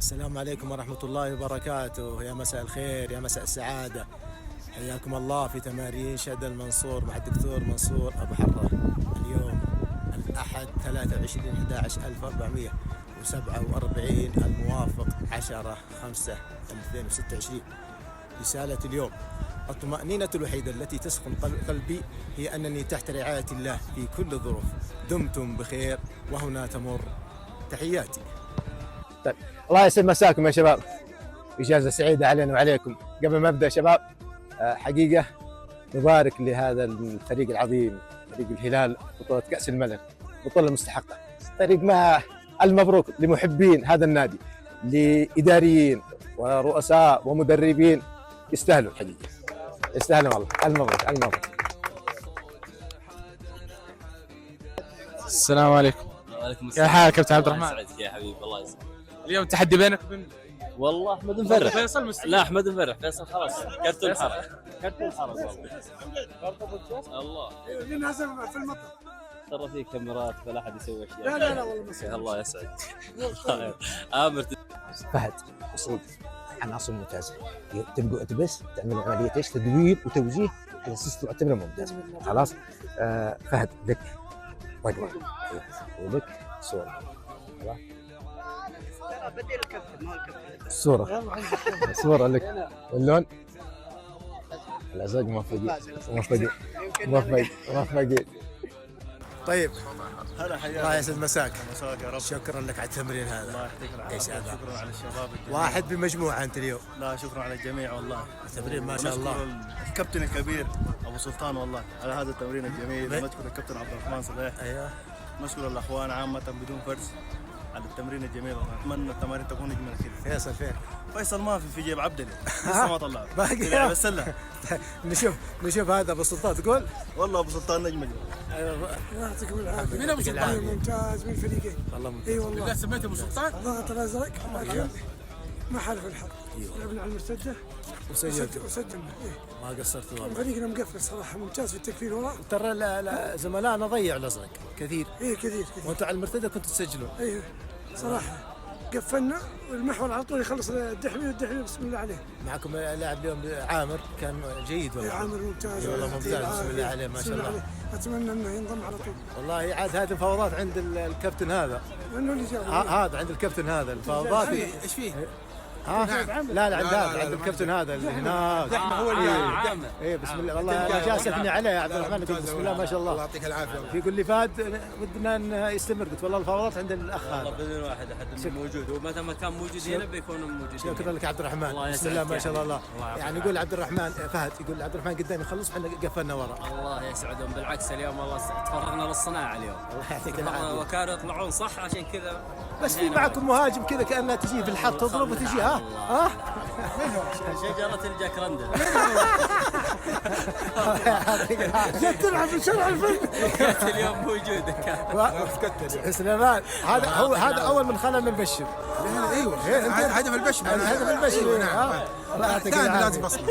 السلام عليكم ورحمة الله وبركاته. يا مساء الخير، يا مساء السعادة. حياكم الله في تمارين شد المنصور مع الدكتور منصور أبو حرة. اليوم الأحد 23/11/1447 الموافق 10/5/2026. رسالة اليوم: الطمأنينة الوحيدة التي تسكن قلبي هي أنني تحت رعاية الله في كل الظروف. دمتم بخير وهنا تمر تحياتي. طيب، الله يسعد مساكم يا شباب، إجازة سعيدة علينا وعليكم. قبل ما أبدأ شباب، حقيقة نبارك لهذا الفريق العظيم، فريق الهلال، بطولة كأس الملك، بطولة مستحقة. طريق ما المبروك لمحبين هذا النادي، لإداريين ورؤساء ومدربين، يستاهلوا الحقيقة، يستاهلوا والله. المبروك المبروك. السلام عليكم. وعليكم كيف السلام. حالك كابتن عبد الرحمن؟ يسعدك يا حبيبي، الله يسعدك. اليوم تحدي بينك وبين والله احمد مفرح. فيصل مستحيل. لا احمد مفرح، فيصل خلاص كرت الحرب، كرت الحرب والله. الله مين هزم في المطر؟ ترى في كاميرات فلا احد يسوي اشياء. لا والله ما الله يسعدك. امر. فهد وسعيد عناصر ممتازه، تبقوا اتبس تعملوا عمليه ايش؟ تدوير وتوجيه على اساس تعتبره ممتاز. خلاص. فهد لك وجوه ولك صوره. بديل الكابتن ما الكابتن. صوره لك. اللون الازرق. موفقين. طيب، هلا حياك الله يسعد مساك. مساك يا رب. شكرا لك على التمرين هذا. الله يعطيك العافيه. ايش هذا؟ شكرا على الشباب الجميع. واحد بمجموعة أنت اليوم. لا شكرا على الجميع والله. التمرين ما شاء الله. ونشكر الكابتن الكبير ابو سلطان والله على هذا التمرين الجميل، ونشكر الكابتن عبد الرحمن صليح. ايوه. نشكر الاخوان عامه بدون فرز على التمرين الجميل والله. اتمنى التمارين تكون اجمل كذا. فيصل فين؟ فيصل ما في جيب عبدلي لسه ما طلع باقي. تلعب السله. نشوف هذا ابو سلطان تقول. والله ابو سلطان نجم. يعطيكم العافيه. مين ابو سلطان؟ ممتاز من الفريقين. والله ممتاز. اي والله. لا سميته ابو سلطان؟ الضغط الازرق لكن ما حالف الحظ. لعبنا على المرتده وسجلت. وسجلنا. ما قصرت والله. فريقنا مقفل صراحه، ممتاز في التكفير وراء. ترى زملائنا ضيعوا الازرق كثير، كثير. وانتم على المرتده كنتوا تسجلون. صراحه قفلنا والمحور على طول يخلص الدحمي، والدحمي بسم الله عليه. معكم لاعب اليوم عامر كان جيد والله. عامر ممتاز والله ممتاز، بسم الله عليه ما شاء الله. اتمنى انه ينضم على طول. والله عاد هذه الفوضات عند الكابتن هذا. لانه اللي جاب هذا عند الكابتن هذا الفوضات. ايش فيه؟ لا عند الكابتن هذا اللي هناك. هو اللي ايه بسم الله والله. انا جالس اثني عليه يا عبد الرحمن، قلت بسم الله ما شاء الله. الله يعطيك العافيه. يقول لي فهد ودنا انه يستمر، قلت والله الفوضات عند الاخ والله هذا. باذن واحد احد موجود، ومتى ما كان موجود هنا بيكونوا موجودين. شكرا لك عبد الرحمن. الله بسم الله يسعدك ما شاء يا الله. حبيبي. يعني يقول عبد الرحمن فهد، يقول عبد الرحمن قدام يخلص احنا قفلنا ورا. الله يسعدهم، بالعكس اليوم والله تفرغنا للصناعه اليوم. الله يعطيك العافيه. وكانوا يطلعون صح، عشان كذا بس في معكم مهاجم كذا كانها تجي في الحظ تضرب وتجي. ها شجرة الجاكرندة. جت تلعب في شرع الفن. كانت اليوم موجودة سليمان هذا اول من خلنا نبشر. ايوه هدف البشمه. هدف البشر. الله يعطيك العافيه. لازم بصمه.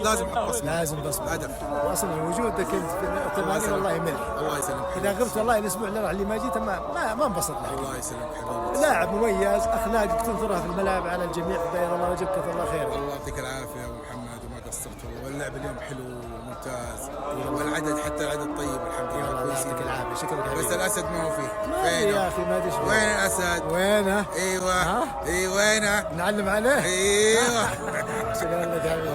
لازم احط بصمه. لازم بصمه. هدف. اصلا وجودك انت في التمارين والله يمل. الله يسلمك. اذا غبت والله الاسبوع اللي راح اللي ما جيت ما انبسطنا. الله يسلمك حبيبي. لاعب مميز، اخلاقك تنثرها في الملاعب على الجميع. بيض الله وجهك، كثر الله خيرك. الله يعطيك العافيه يا ابو محمد، وما قصرت والله. واللعب اليوم حلو وممتاز، والعدد حتى العدد طيب الحمد لله. الله كويسين. يعطيك العافيه. شكرا لك. بس الاسد ما هو فيه. ما أدري يا اخي، ما ادري وين الاسد؟ وينه؟ ايوه. وينه؟ نعلم عليه. ايوه. شكرا لك يا حبيبي.